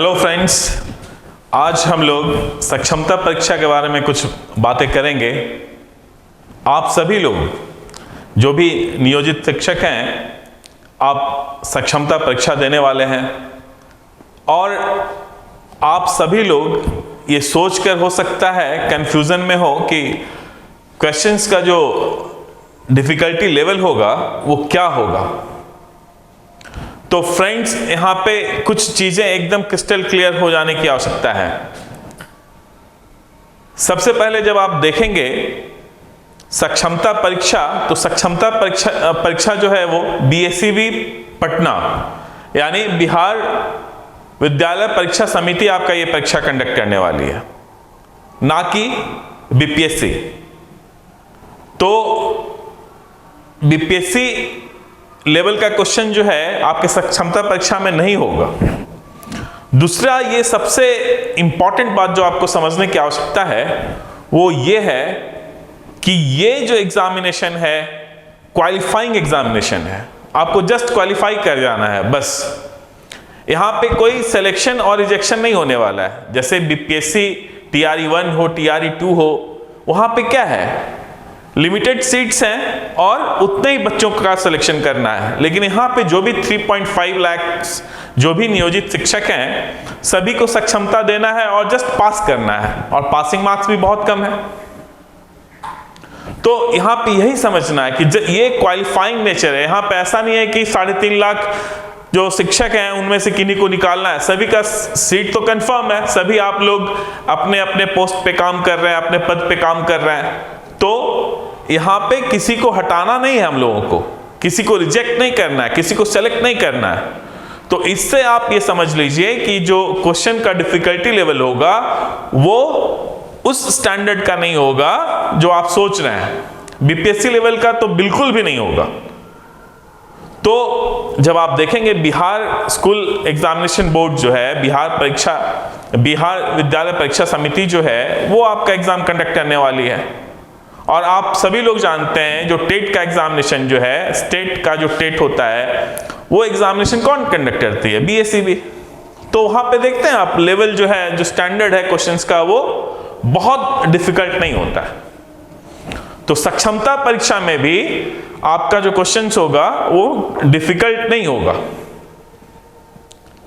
Hello friends, आज हम लोग सक्षमता परीक्षा के बारे में कुछ बातें करेंगे। आप सभी लोग जो भी नियोजित शिक्षक हैं, आप सक्षमता परीक्षा देने वाले हैं और आप सभी लोग ये सोचकर हो सकता है कंफ्यूजन में हो कि क्वेश्चंस का जो डिफिकल्टी लेवल होगा वो क्या होगा। तो फ्रेंड्स, यहां पे कुछ चीजें एकदम क्रिस्टल क्लियर हो जाने की आवश्यकता है। सबसे पहले जब आप देखेंगे सक्षमता परीक्षा, तो सक्षमता परीक्षा जो है वो BSEB पटना यानी बिहार विद्यालय परीक्षा समिति आपका ये परीक्षा कंडक्ट करने वाली है, ना कि BPSC। तो BPSC लेवल का क्वेश्चन जो है आपके सक्षमता परीक्षा में नहीं होगा। दूसरा, ये सबसे इंपॉर्टेंट बात जो आपको समझने की आवश्यकता है वो ये है कि ये जो एग्जामिनेशन है क्वालिफाइंग एग्जामिनेशन है। आपको जस्ट क्वालिफाई कर जाना है बस। यहां पे कोई सिलेक्शन और रिजेक्शन नहीं होने वाला है। जैसे BPSC TRE 1 हो, TRE 2 हो, वहां पे क्या है, लिमिटेड सीट्स हैं और उतने ही बच्चों का सिलेक्शन करना है। लेकिन यहाँ पे जो भी 3.5 लाख जो भी नियोजित शिक्षक हैं, सभी को सक्षमता देना है और जस्ट पास करना है, और पासिंग मार्क्स भी बहुत कम है। तो यहाँ पे यही समझना है कि ये क्वालिफाइंग नेचर है। यहाँ पे ऐसा नहीं है कि 3.5 लाख जो शिक्षक हैं उनमें से किन्हीं को निकालना है। सभी का सीट तो कंफर्म है, सभी आप लोग अपने अपने पोस्ट पे काम कर रहे हैं, अपने पद पे काम कर रहे हैं। तो यहां पे किसी को हटाना नहीं है, हम लोगों को किसी को रिजेक्ट नहीं करना है, किसी को सेलेक्ट नहीं करना है। तो इससे आप ये समझ लीजिए कि जो क्वेश्चन का डिफिकल्टी लेवल होगा वो उस स्टैंडर्ड का नहीं होगा जो आप सोच रहे हैं। BPSC लेवल का तो बिल्कुल भी नहीं होगा। तो जब आप देखेंगे बिहार स्कूल एग्जामिनेशन बोर्ड जो है, बिहार विद्यालय परीक्षा समिति जो है, वो आपका एग्जाम कंडक्ट करने वाली है। और आप सभी लोग जानते हैं जो टेट का एग्जामिनेशन जो है, स्टेट का जो टेट होता है, वो एग्जामिनेशन कौन कंडक्ट करती है? BSEB। तो वहां पे देखते हैं आप लेवल जो है, जो स्टैंडर्ड है क्वेश्चंस का, वो बहुत डिफिकल्ट नहीं होता है। तो सक्षमता परीक्षा में भी आपका जो क्वेश्चंस होगा वो डिफिकल्ट नहीं होगा,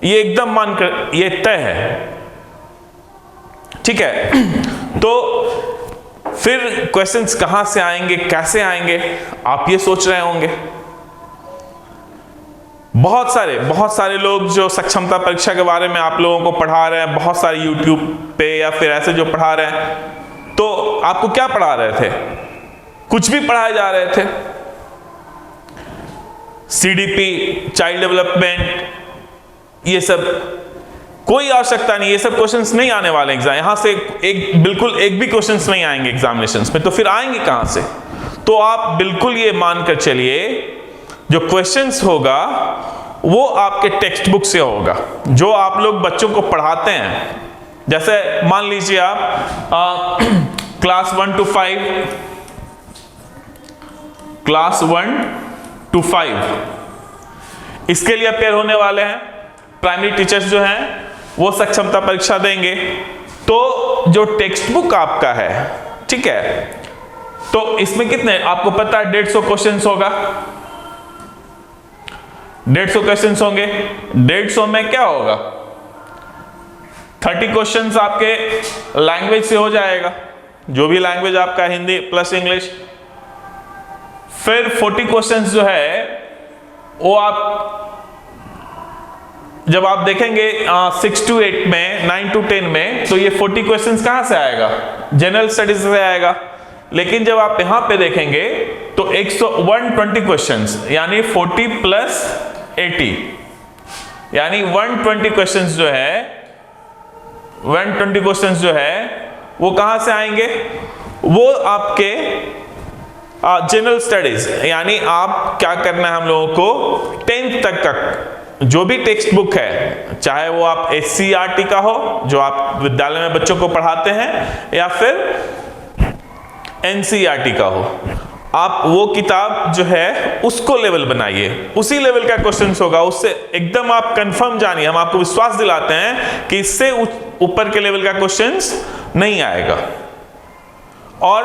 ये एकदम मानकर ये तय है, ठीक है। तो फिर क्वेश्चंस कहां से आएंगे, कैसे आएंगे, आप ये सोच रहे होंगे। बहुत सारे लोग जो सक्षमता परीक्षा के बारे में आप लोगों को पढ़ा रहे हैं, बहुत सारे YouTube पे या फिर ऐसे जो पढ़ा रहे हैं, तो आपको क्या पढ़ा रहे थे? कुछ भी पढ़ाए जा रहे थे। CDP, चाइल्ड डेवलपमेंट, ये सब कोई आवश्यकता नहीं, ये सब क्वेश्चंस नहीं आने वाले एग्जाम। यहां से बिल्कुल एक भी क्वेश्चंस नहीं आएंगे एग्जामिनेशंस में। तो फिर आएंगे कहां से? तो आप बिल्कुल ये मानकर चलिए जो क्वेश्चंस होगा वो आपके टेक्स्ट बुक से होगा, जो आप लोग बच्चों को पढ़ाते हैं। जैसे मान लीजिए आप क्लास 1 to 5 इसके लिए अपेयर होने वाले हैं। प्राइमरी टीचर्स जो हैं वो सक्षमता परीक्षा देंगे। तो जो टेक्स्ट बुक आपका है, ठीक है, तो इसमें कितने आपको पता है 150 क्वेश्चंस होगा। 150 क्वेश्चंस होंगे। 150 में क्या होगा, 30 क्वेश्चंस आपके लैंग्वेज से हो जाएगा, जो भी लैंग्वेज आपका, हिंदी प्लस इंग्लिश। फिर 40 क्वेश्चंस जो है वो आप जब आप देखेंगे 6 to 8 में, 9 to 10 में, तो ये 40 क्वेश्चंस कहां से आएगा? जनरल स्टडीज से आएगा। लेकिन जब आप यहां पे देखेंगे तो 120 क्वेश्चंस यानी 40 प्लस 80 यानी 120 क्वेश्चंस जो है, 120 क्वेश्चंस जो है वो कहां से आएंगे? वो आपके जनरल स्टडीज, यानी आप क्या करना है हम लोगों को, 10th तक का जो भी टेक्स्ट बुक है, चाहे वो आप SCERT का हो जो आप विद्यालय में बच्चों को पढ़ाते हैं, या फिर NCERT का हो, आप वो किताब जो है उसको लेवल बनाइए, उसी लेवल का क्वेश्चन होगा, उससे एकदम आप कंफर्म जानिए, हम आपको विश्वास दिलाते हैं कि इससे ऊपर के लेवल का क्वेश्चन नहीं आएगा। और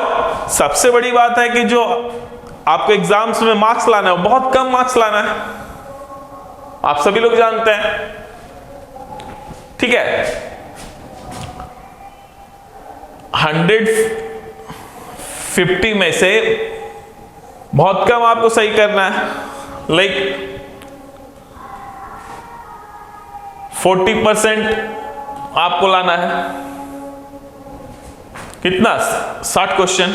सबसे बड़ी बात है कि जो आपको एग्जाम्स में मार्क्स लाना है वो बहुत कम मार्क्स लाना है, आप सभी लोग जानते हैं, ठीक है। 150 में से बहुत कम आपको सही करना है, लाइक 40% आपको लाना है। कितना? 60 क्वेश्चन।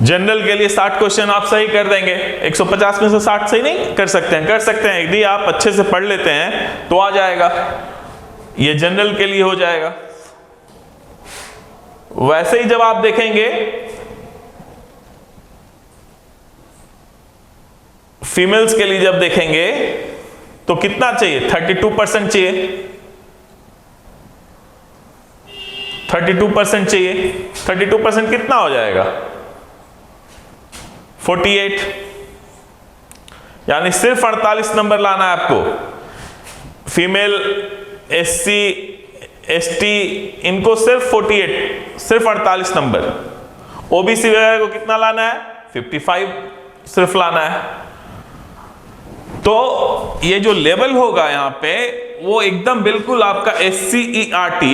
जनरल के लिए 60 क्वेश्चन आप सही कर देंगे, 150 में से 60 सही नहीं कर सकते हैं? कर सकते हैं, यदि आप अच्छे से पढ़ लेते हैं तो आ जाएगा, ये जनरल के लिए हो जाएगा। वैसे ही जब आप देखेंगे फीमेल्स के लिए, जब देखेंगे तो कितना चाहिए? 32% चाहिए, 32% चाहिए। 32% कितना हो जाएगा? 48, यानी सिर्फ 48 नंबर लाना है आपको। फीमेल, SC, ST इनको सिर्फ 48, सिर्फ 48 नंबर। OBC वगैरह को कितना लाना है? 55 सिर्फ लाना है। तो ये जो लेवल होगा यहां पे वो एकदम बिल्कुल आपका SCERT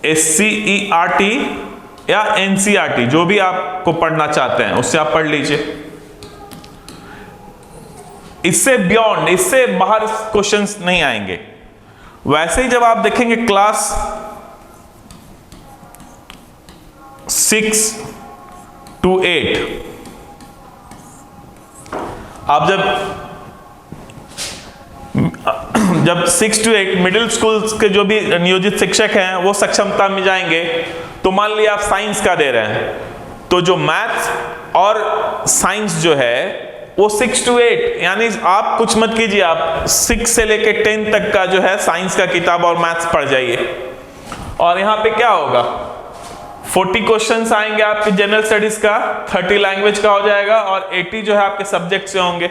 SCERT या NCERT, जो भी आपको पढ़ना चाहते हैं उससे आप पढ़ लीजिए। इससे बियॉन्ड, इससे बाहर क्वेश्चंस नहीं आएंगे। वैसे ही जब आप देखेंगे क्लास 6 to 8, आप जब 6 to 8 मिडिल स्कूल के जो भी नियोजित शिक्षक हैं वो सक्षमता में जाएंगे, तो मान लिया आप साइंस का दे रहे हैं, तो जो मैथ्स और साइंस जो है वो 6 to 8, यानी आप कुछ मत कीजिए, आप 6 से लेके 10 तक का जो है साइंस का किताब और मैथ्स पढ़ जाइए। और यहाँ पे क्या होगा? 40 क्वेश्चंस आएंगे आपके जनरल स्टडीज का, 30 लैंग्वेज का हो जाएगा और 80 जो है आपके सब्जेक्ट से होंगे।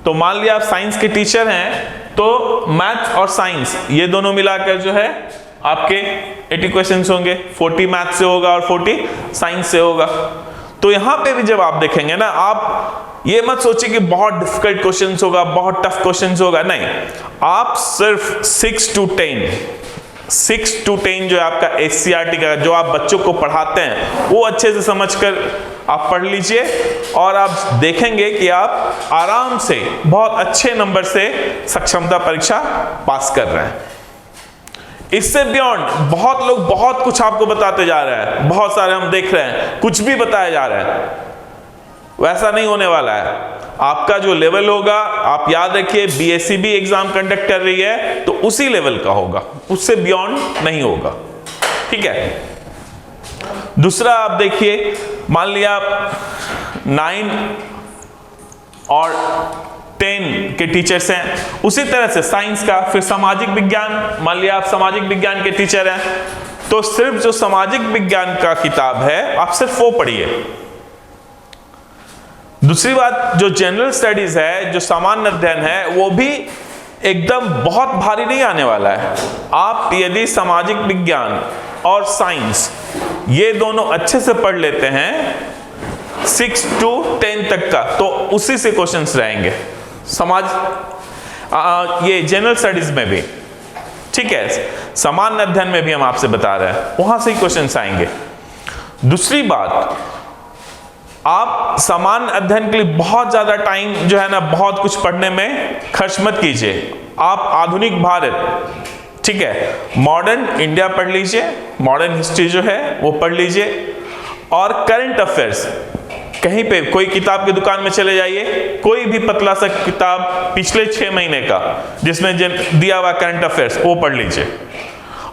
तो मान लिया आप साइंस के टीचर हैं तो मैथ्स और साइंस ये दोनों मिलाकर जो है आपके 80 क्वेश्चंस होंगे, 40 मैथ्स से होगा और 40 साइंस से होगा। तो यहां पे भी जब आप देखेंगे ना, आप ये मत सोचिए कि बहुत डिफिकल्ट क्वेश्चंस होगा, बहुत टफ क्वेश्चंस होगा, नहीं। आप सिर्फ 6 to 10 जो है आपका SCERT का, जो आप बच्चों को पढ़ाते हैं वो अच्छे से समझकर आप पढ़ लीजिए और आप देखेंगे कि आप आराम से बहुत अच्छे नंबर से सक्षमता परीक्षा पास कर रहे हैं। इससे बियॉन्ड बहुत लोग बहुत कुछ आपको बताते जा रहे हैं, बहुत सारे हम देख रहे हैं, कुछ भी बताया जा रहा है, वैसा नहीं होने वाला है। आपका जो लेवल होगा, आप याद रखिए, BSc भी एग्जाम कंडक्ट कर रही है तो उसी लेवल का होगा, उससे बियॉन्ड नहीं होगा, ठीक है। दूसरा आप देखिए, मान लिया आप 9 और 10 के टीचर्स हैं, उसी तरह से साइंस का, फिर सामाजिक विज्ञान, मान लिया आप सामाजिक विज्ञान के टीचर हैं तो सिर्फ जो सामाजिक विज्ञान का किताब है आप सिर्फ वो पढ़िए। दूसरी बात, जो जनरल स्टडीज है, जो सामान्य अध्ययन है, वो भी एकदम बहुत भारी नहीं आने वाला है। आप यदि सामाजिक विज्ञान और साइंस ये दोनों अच्छे से पढ़ लेते हैं 6 to 10 तक का, तो उसी से क्वेश्चंस रहेंगे ये जनरल स्टडीज में भी, ठीक है। सामान्य अध्ययन में भी हम आपसे बता रहे हैं, वहां से ही क्वेश्चंस आएंगे। दूसरी बात, आप सामान्य अध्ययन के लिए बहुत ज्यादा टाइम जो है ना, बहुत कुछ पढ़ने में खर्च मत कीजिए। आप आधुनिक भारत, ठीक है, मॉडर्न इंडिया पढ़ लीजिए, मॉडर्न हिस्ट्री जो है वो पढ़ लीजिए, और करंट अफेयर्स कहीं पे कोई किताब की दुकान में चले जाइए, कोई भी पतला सा किताब पिछले 6 महीने का जिसमें दिया हुआ करंट अफेयर्स वो पढ़ लीजिए,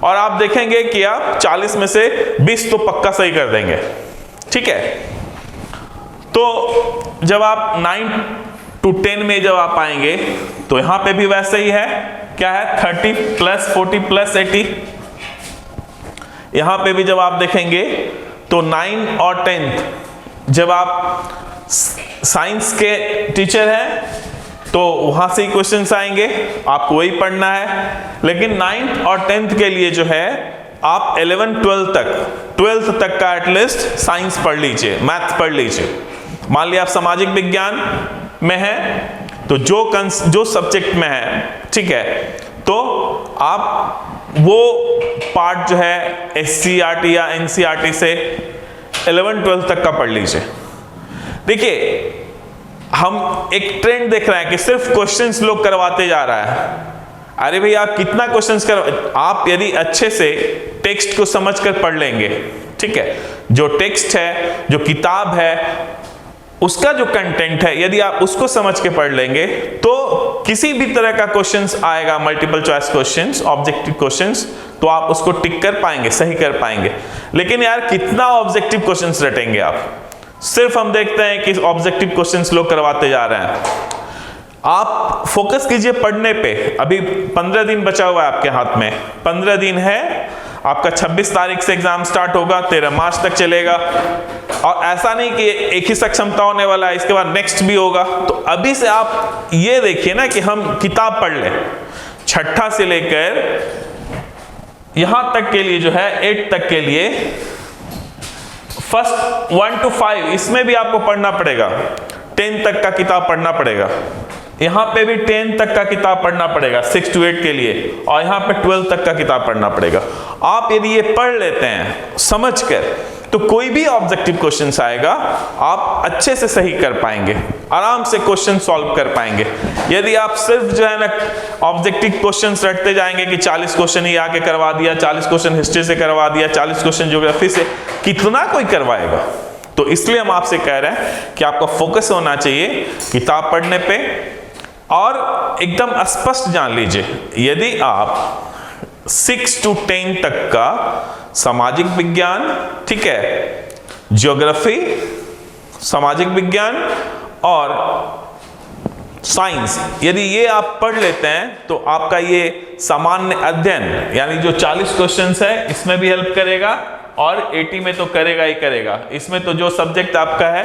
और आप देखेंगे कि आप 40 में से 20 तो पक्का सही कर देंगे, ठीक है। तो जब आप 9 to 10 में जब आप आएंगे तो यहां पे भी वैसे ही है, क्या है 30 प्लस 40 प्लस 80। यहां पे भी जब आप देखेंगे तो 9 और 10th जब आप साइंस के टीचर हैं तो वहां से ही क्वेश्चंस आएंगे, आपको वही पढ़ना है। लेकिन 9th और 10th के लिए जो है आप 11 12th तक का एटलीस्ट साइंस पढ़ लीजिए, मैथ्स पढ़ लीजिए। मान लिया आप सामाजिक विज्ञान में हैं तो जो सब्जेक्ट में है, ठीक है, तो आप वो पार्ट जो है SCERT या NCERT से 11 12 तक का पढ़ लीजिए। देखिए हम एक ट्रेंड देख रहे हैं कि सिर्फ क्वेश्चंस लोग करवाते जा रहा है। अरे भाई आप कितना क्वेश्चंस आप यदि अच्छे से टेक्स्ट को समझकर पढ़ लेंगे, ठीक है, जो टेक्स्ट है, जो किताब है, उसका जो कंटेंट है, यदि आप उसको समझ के पढ़ लेंगे तो किसी भी तरह का क्वेश्चंस आएगा, multiple choice questions, objective questions, तो आप उसको टिक कर पाएंगे, सही कर पाएंगे। लेकिन यार कितना ऑब्जेक्टिव क्वेश्चंस रटेंगे आप? सिर्फ हम देखते हैं कि ऑब्जेक्टिव क्वेश्चंस लोग करवाते जा रहे हैं। आप फोकस कीजिए पढ़ने पे। अभी 15 दिन बचा हुआ है आपके हाथ में, 15 दिन है आपका। 26 तारीख से एग्जाम स्टार्ट होगा, 13 मार्च तक चलेगा। और ऐसा नहीं कि एक ही सक्षमता होने वाला है, इसके बाद नेक्स्ट भी होगा। तो अभी से आप ये देखिए ना कि हम किताब पढ़ लें, छठा से लेकर यहां तक के लिए जो है 8 तक के लिए, फर्स्ट 1 to 5 इसमें भी आपको पढ़ना पड़ेगा, 10 तक का किताब पढ़ना पड़ेगा। यहां पे भी 10 तक का किताब पढ़ना पड़ेगा 6 to 8 के लिए, और यहां पे 12 तक का किताब पढ़ना पड़ेगा। आप यदि ये पढ़ लेते हैं समझकर तो कोई भी ऑब्जेक्टिव क्वेश्चंस आएगा आप अच्छे से सही कर पाएंगे, आराम से क्वेश्चन सॉल्व कर पाएंगे। यदि आप सिर्फ जो है ना ऑब्जेक्टिव क्वेश्चंस रटते जाएंगे कि 40 क्वेश्चन ही आके करवा दिया, 40 क्वेश्चन हिस्ट्री से करवा दिया, 40 क्वेश्चन ज्योग्राफी से, कितना कोई करवाएगा? तो इसलिए हम आपसे कह रहे हैं कि आपका फोकस होना चाहिए किताब पढ़ने पे। और एकदम स्पष्ट जान लीजिए, यदि आप 6 to 10 तक का सामाजिक विज्ञान, ठीक है, ज्योग्राफी, सामाजिक विज्ञान और साइंस, यदि ये आप पढ़ लेते हैं तो आपका ये सामान्य अध्ययन यानी जो 40 क्वेश्चंस है इसमें भी हेल्प करेगा, और 80 में तो करेगा ही करेगा। इसमें तो जो सब्जेक्ट आपका है,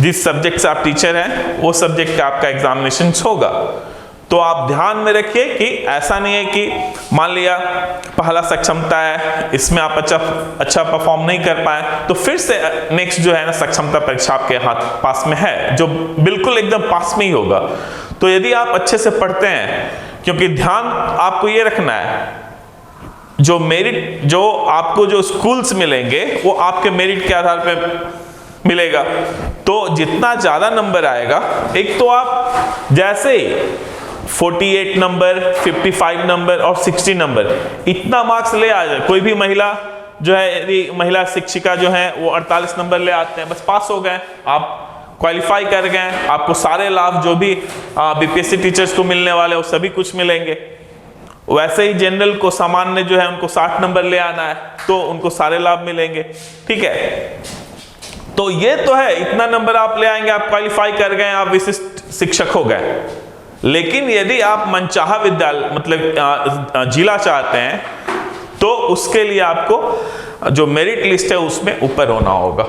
जिस सब्जेक्ट से आप टीचर हैं, वो सब्जेक्ट का आपका एग्जामिनेशन होगा। तो आप ध्यान में रखिए कि ऐसा नहीं है कि मान लिया पहला सक्षमता है, इसमें आप अच्छा परफॉर्म नहीं कर पाए तो फिर से नेक्स्ट जो है ना सक्षमता परीक्षा आपके हाथ पास में है, जो बिल्कुल एकदम पास में ही होगा। तो यदि आप अच्छे से पढ़ते हैं, क्योंकि ध्यान आपको ये रखना है, जो मेरिट, जो आपको जो स्कूल्स मिलेंगे वो आपके मेरिट के आधार पर मिलेगा। तो जितना ज्यादा नंबर आएगा, एक तो आप जैसे 48 नंबर, 55 नंबर और 60 नंबर, इतना मार्क्स ले आ जाए। कोई भी महिला जो है, यदि महिला शिक्षिका जो है वो 48 नंबर ले आते हैं, बस पास हो गए, आप क्वालिफाई कर गए, आपको सारे लाभ जो भी बीपीएससी टीचर्स को मिलने वाले वो सभी कुछ मिलेंगे। वैसे ही जनरल को, सामान्य जो है उनको 60 नंबर ले आना है तो उनको सारे लाभ मिलेंगे, ठीक है। तो ये तो है, इतना नंबर आप ले आएंगे, आप क्वालिफाई कर गए, आप विशिष्ट शिक्षक हो गए। लेकिन यदि आप मनचाहा विद्यालय मतलब जिला चाहते हैं तो उसके लिए आपको जो मेरिट लिस्ट है उसमें ऊपर होना होगा,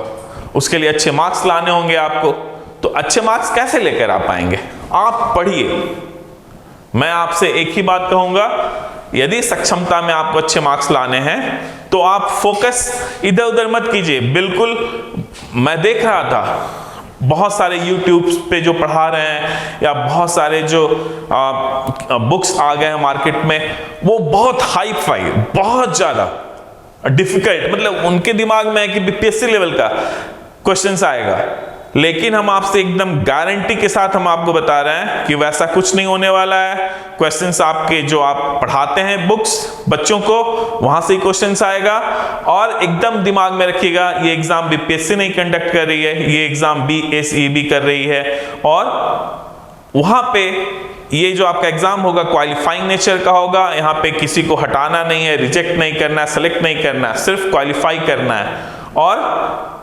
उसके लिए अच्छे मार्क्स लाने होंगे आपको। तो अच्छे मार्क्स कैसे लेकर आ पाएंगे? आप पढ़िए। मैं आपसे एक ही बात कहूंगा, यदि सक्षमता में आपको अच्छे मार्क्स लाने हैं तो आप फोकस इधर उधर मत कीजिए। बिल्कुल, मैं देख रहा था बहुत सारे यूट्यूब पे जो पढ़ा रहे हैं, या बहुत सारे जो बुक्स आ गए हैं मार्केट में, वो बहुत हाई फाई, बहुत ज़्यादा डिफिकल्ट, मतलब उनके दिमाग में है कि बीपीएससी लेवल का क्वेश्चंस आएगा। लेकिन हम आपसे एकदम गारंटी के साथ हम आपको बता रहे हैं कि वैसा कुछ नहीं होने वाला है। क्वेश्चंस आपके जो आप पढ़ाते हैं बुक्स बच्चों को, वहां से ही क्वेश्चंस आएगा। और एकदम दिमाग में रखिएगा, ये एग्जाम बीपीएससी नहीं कंडक्ट कर रही है, ये एग्जाम बीएसईबी कर रही है। और वहां पे ये जो आपका एग्जाम होगा क्वालिफाइंग नेचर का होगा। यहाँ पे किसी को हटाना नहीं है, रिजेक्ट नहीं करना है, सेलेक्ट नहीं करना है, सिर्फ क्वालिफाई करना है। और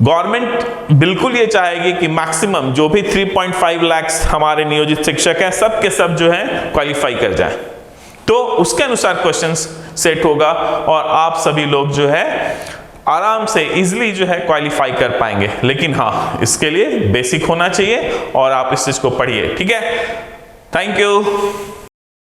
गवर्नमेंट बिल्कुल ये चाहेगी कि मैक्सिमम जो भी 3.5 लाख हमारे नियोजित शिक्षक हैं सब के सब जो है क्वालिफाई कर जाएं, तो उसके अनुसार क्वेश्चंस सेट होगा और आप सभी लोग जो है आराम से इजीली जो है क्वालिफाई कर पाएंगे। लेकिन हाँ, इसके लिए बेसिक होना चाहिए और आप इस चीज को पढ़िए, ठीक है। Thank you.